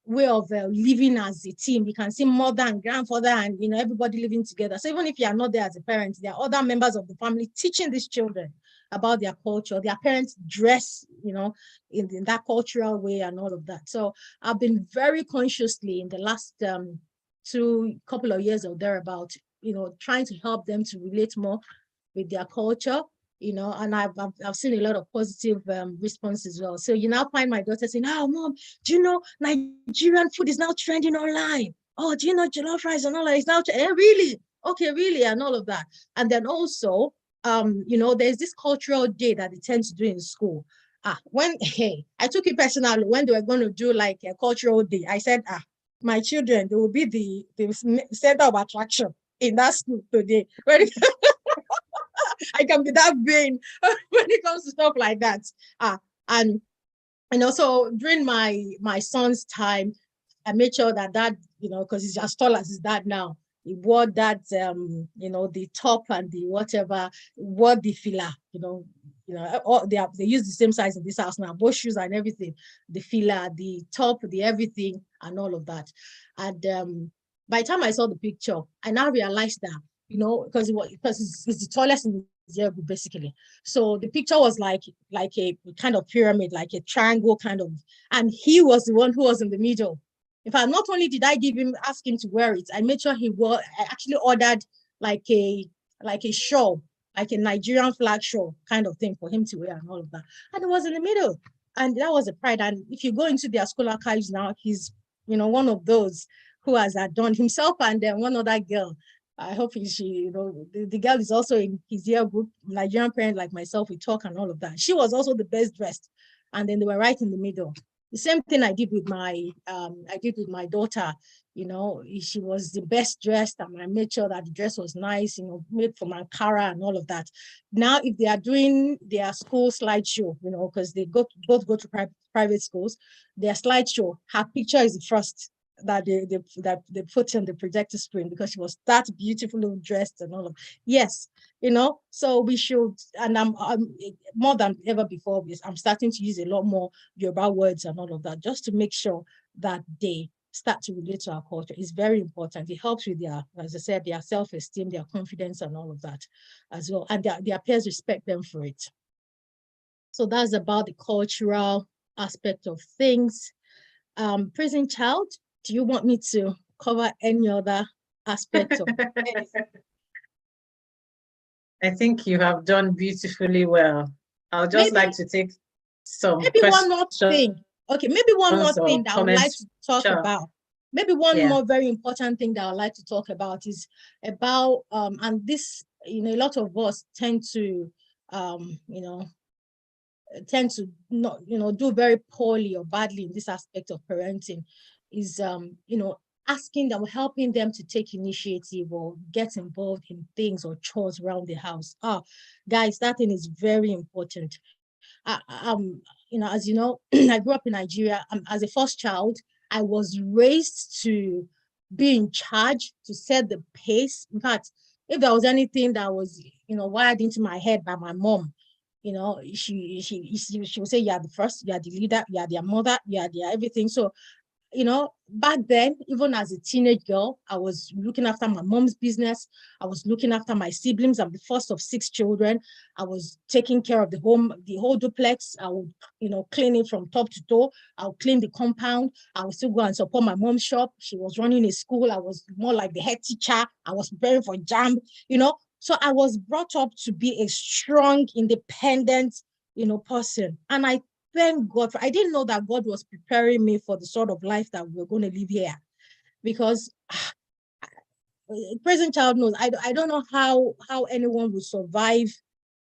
way of living as a team. You can see mother and grandfather and, everybody living together. So even if you are not there as a parent, there are other members of the family teaching these children about their culture. Their parents dress, in that cultural way and all of that. So I've been very consciously in the last couple of years or thereabout, trying to help them to relate more with their culture, and I've seen a lot of positive responses as well. So you now find my daughter saying, "Oh, mom, do you know Nigerian food is now trending online? Oh, do you know jollof rice and all that is now really? Okay, really," and all of that. And then also, there's this cultural day that they tend to do in school. I took it personally when they were going to do like a cultural day. I said, my children, they will be the center of attraction in that school today. I can be that vain when it comes to stuff like that. And so during my son's time, I made sure that because he's as tall as his dad now, he wore that the top and the whatever, wore the filler, all they use the same size in this house now, both shoes and everything, the filler, the top, the everything, and all of that. And by the time I saw the picture, I now realized that, because it's the tallest in his year group, basically. So the picture was like a kind of pyramid, like a triangle kind of, and he was the one who was in the middle. In fact, not only did I ask him to wear it, I made sure I actually ordered like a shawl, like a Nigerian flag shawl kind of thing for him to wear and all of that. And it was in the middle. And that was a pride. And if you go into their school archives now, he's, one of those who has adorned himself and then one other girl. I hope the girl is also in his year group, Nigerian parent like myself, we talk and all of that. She was also the best dressed. And then they were right in the middle. The same thing I did with my daughter. She was the best dressed, and I made sure that the dress was nice, made from Ankara and all of that. Now, if they are doing their school slideshow, because they both go to private schools, their slideshow, her picture is the first that they put on the projector screen because she was that beautifully dressed and all of. Yes, so we should, and I'm more than ever before, I'm starting to use a lot more Yoruba words and all of that just to make sure that they start to relate to our culture. It's very important. It helps with their, as I said, their self-esteem, their confidence and all of that as well, and their peers respect them for it. So that's about the cultural aspect of things. Prison child, do you want me to cover any other aspect of anything? I think you have done beautifully well. I'll just like to take some maybe one more thing. Okay, maybe one more thing that I would like to talk about. Maybe one more very important thing that I would like to talk about is about and this, a lot of us tend to not, do very poorly or badly in this aspect of parenting is, asking them, helping them to take initiative or get involved in things or chores around the house. Guys, that thing is very important. As you know, I grew up in Nigeria. As a first child, I was raised to be in charge, to set the pace. In fact, if there was anything that was, wired into my head by my mom, she would say, "You are the first, you are the leader, you are their mother, you are their everything." So, back then, even as a teenage girl, I was looking after my mom's business. I was looking after my siblings. I'm the first of 6 children. I was taking care of the whole duplex. I would, clean it from top to toe. I would clean the compound. I would still go and support my mom's shop. She was running a school. I was more like the head teacher. I was preparing for JAMB, So I was brought up to be a strong, independent, person. And I thank God I didn't know that God was preparing me for the sort of life that we're going to live here, because present child knows I don't know how anyone would survive,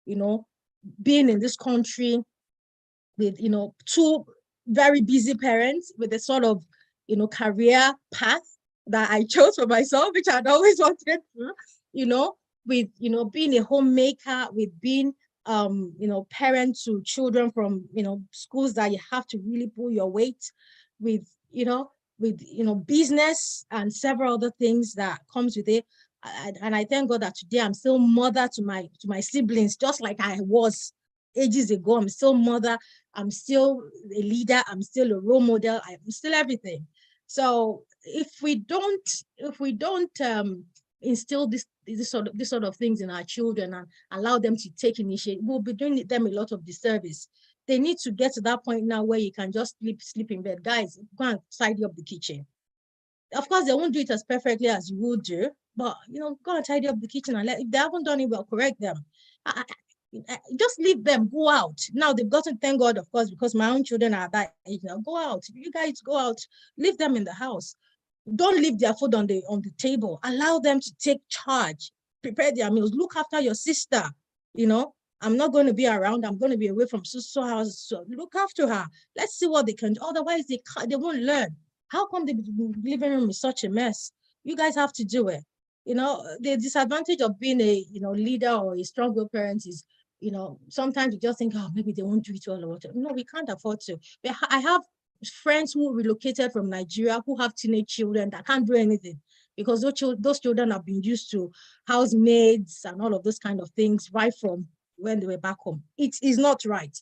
being in this country with 2 very busy parents with a sort of career path that I chose for myself, which I'd always wanted to, with being a homemaker, with being parent to children from schools that you have to really pull your weight, with business and several other things that comes with it. And I thank God that today I'm still mother to my siblings, just like I was ages ago. I'm still mother, I'm still a leader, I'm still a role model, I'm still everything. So if we don't instill this sort of things in our children and allow them to take initiative, we'll be doing them a lot of disservice. They need to get to that point now where you can just sleep in bed. Guys, go and tidy up the kitchen. Of course, they won't do it as perfectly as you would do, but go and tidy up the kitchen and if they haven't done it, well, correct them. Just leave them, go out. Now they've got to thank God, of course, because my own children are that age now. Go out. You guys go out, leave them in the house. Don't leave their food on the table. Allow them to take charge, prepare their meals, look after your sister. I'm not going to be around. I'm going to be away from sister house. So look after her. Let's see what they can do. Otherwise, they won't learn. How come the living room is such a mess? You guys have to do it. The disadvantage of being a leader or a strong-willed parent is, sometimes you just think, oh, maybe they won't do it well or whatever. No, we can't afford to. I have friends who relocated from Nigeria who have teenage children that can't do anything because those children have been used to housemaids and all of those kind of things right from when they were back home. It is not right.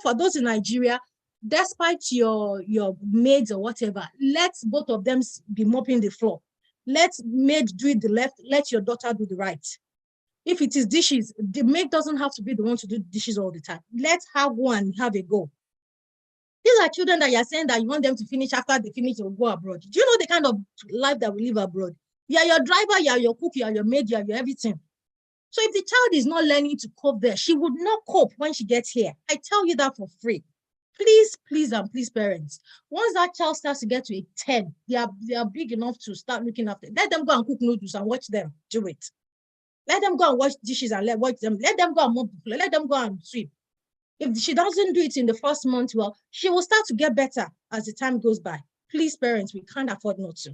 For those in Nigeria, despite your maids or whatever, let both of them be mopping the floor. Let maid do it the left, let your daughter do the right. If it is dishes, the maid doesn't have to be the one to do dishes all the time. Let her go and have a go. These are children that you're saying that you want them to finish after they finish or go abroad. Do you know the kind of life that we live abroad? You're your driver, you're your cook, you're your maid, you're your everything. So if the child is not learning to cope there, she would not cope when she gets here. I tell you that for free. Please, please, and please, parents. Once that child starts to get to a 10, they are big enough to start looking after. Let them go and cook noodles and watch them do it. Let them go and wash dishes and watch them. Let them go and mop the floor. Let them go and sweep. If she doesn't do it in the first month, well, she will start to get better as the time goes by. Please, parents, we can't afford not to.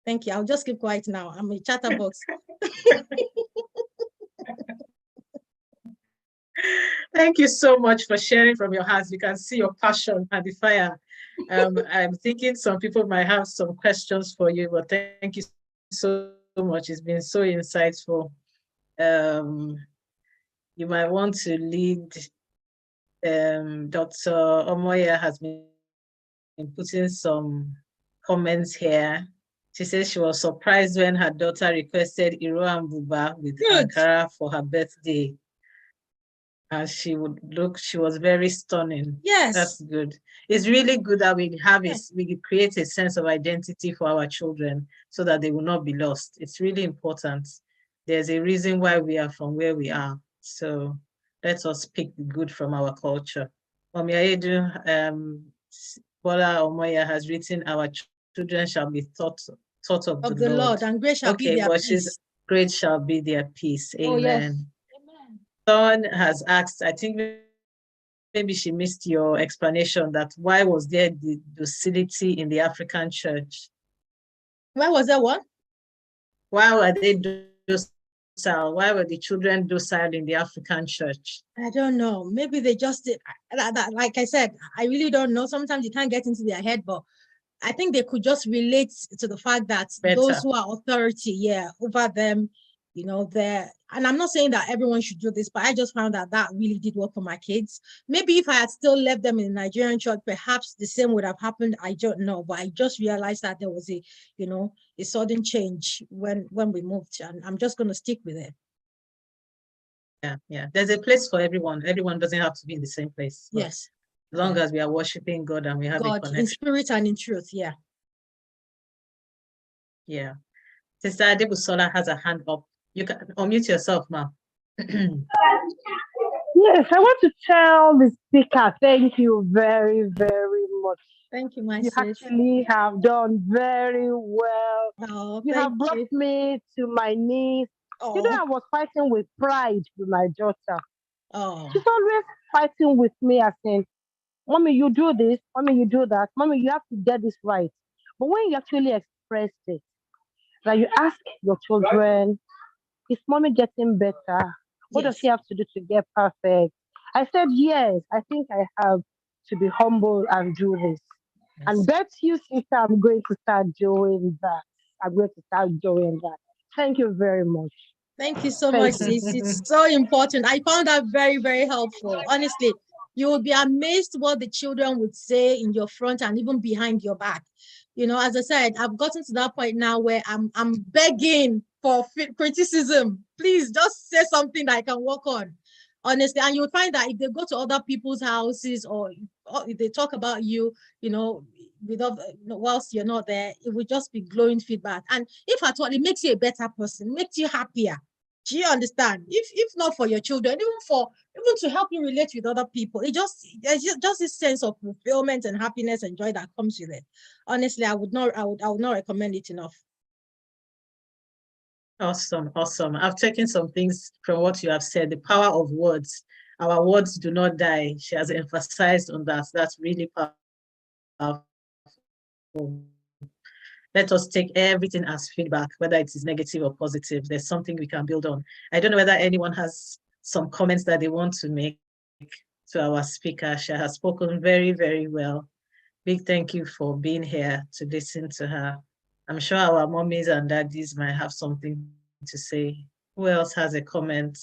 Thank you. I'll just keep quiet now. I'm a chatterbox. Thank you so much for sharing from your heart. You can see your passion and the fire. I'm thinking some people might have some questions for you, but thank you so much. It's been so insightful. You might want to lead. Dr. Omoya has been putting some comments here. She says she was surprised when her daughter requested Iro and Buba with Ankara for her birthday. And she was very stunning. Yes. That's good. It's really good that we create a sense of identity for our children so that they will not be lost. It's really important. There's a reason why we are from where we are. So let us pick the good from our culture. Omiayedu, Bola Omoya has written, our children shall be taught of the Lord. And great shall be their peace. Great shall be their peace. Amen. Oh, yes. Someone has asked, I think maybe she missed your explanation, that why was there the docility in the African church? Why was there what? Why were they docile? Why were the children docile in the African church? I don't know. Maybe they just did. Like I said, I really don't know. Sometimes you can't get into their head, but I think they could just relate to the fact that those who are authority, over them, and I'm not saying that everyone should do this, but I just found that really did work for my kids. Maybe if I had still left them in the Nigerian church, perhaps the same would have happened. I don't know, but I just realized that there was a sudden change when we moved, and I'm just going to stick with it. Yeah. There's a place for everyone. Everyone doesn't have to be in the same place. Yes. As long as we are worshiping God and we have a connection. In spirit and in truth, yeah. Yeah. Sister Adebusola has a hand up. You can unmute yourself, ma'am. Yes, I want to tell the speaker, thank you very, very much. Thank you, my sis. You actually have done very well. Oh, you have brought me to my knees. Oh. I was fighting with pride with my daughter. Oh. She's always fighting with me, as in, Mommy, you do this. Mommy, you do that. Mommy, you have to get this right. But when you actually express it, that you ask your children, is Mommy getting better? What does she have to do to get perfect? I said, yes, I think I have to be humble and do this. Yes. And bet you, sister, I'm going to start doing that. Thank you very much. Thank you so much, sis. It's so important. I found that very, very helpful. Honestly, you will be amazed what the children would say in your front and even behind your back. You know, as I said, I've gotten to that point now where I'm begging for criticism. Please just say something that I can work on. Honestly, and you'll find that if they go to other people's houses or if they talk about you, you know, without whilst you're not there, it will just be glowing feedback. And if at all, it makes you a better person, makes you happier. Do you understand? If not for your children, even to help you relate with other people, there's just this sense of fulfillment and happiness and joy that comes with it. Honestly, I would not recommend it enough. Awesome, awesome. I've taken some things from what you have said. The power of words. Our words do not die. She has emphasized on that. That's really powerful. Let us take everything as feedback, whether it is negative or positive. There's something we can build on. I don't know whether anyone has some comments that they want to make to our speaker. She has spoken very, very well. Big thank you for being here to listen to her. I'm sure our mommies and daddies might have something to say. Who else has a comment?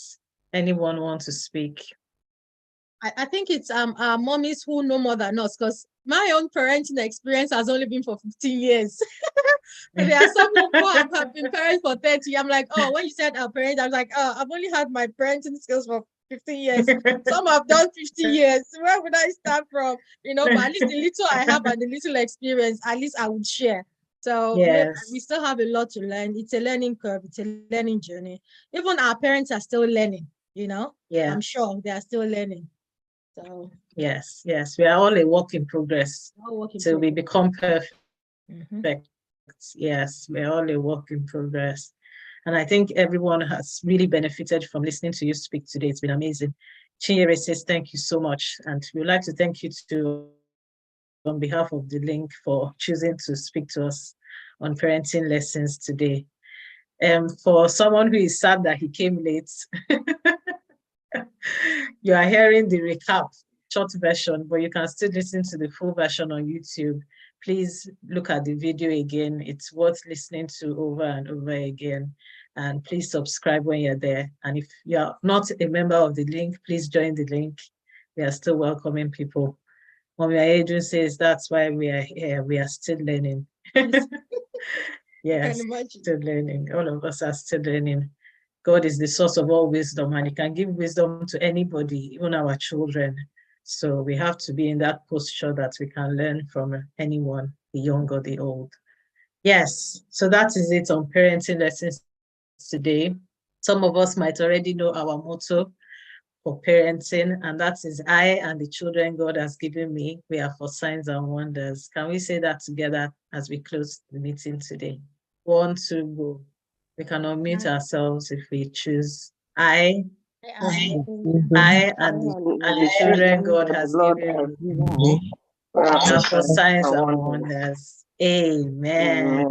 Anyone want to speak? I think it's our mommies who know more than us, because my own parenting experience has only been for 15 years. There are some who have been parents for 30. I'm like, oh, when you said our parents, I was like, oh, I've only had my parenting skills for 15 years. Some have done 50 years. Where would I start from? You know, but at least the little I have and the little experience, at least I would share. So yes, we still have a lot to learn. It's a learning curve. It's a learning journey. Even our parents are still learning, you know? yeah. I'm sure they are still learning. So yes, we are all a work in progress till we become perfect. Yes, we're all a work in progress. And I think everyone has really benefited from listening to you speak today. It's been amazing. Chinyere says, thank you so much. And we'd like to thank you too, on behalf of the link, for choosing to speak to us on parenting lessons today. For someone who is sad that he came late, you are hearing the recap, short version, but you can still listen to the full version on YouTube. Please look at the video again. It's worth listening to over and over again. And please subscribe when you're there. And if you're not a member of the link, please join the link. We are still welcoming people. Mommy Adrian says that's why we are here. We are still learning. Yes, still learning. All of us are still learning. God is the source of all wisdom, and he can give wisdom to anybody, even our children. So we have to be in that posture that we can learn from anyone, the young or the old. Yes, so that is it on parenting lessons today. Some of us might already know our motto for parenting, and that is, I and the children God has given me, we are for signs and wonders. Can we say that together as we close the meeting today? 1, 2, go. We can unmute ourselves if we choose. I and the children God has given me are for signs and wonders. Amen.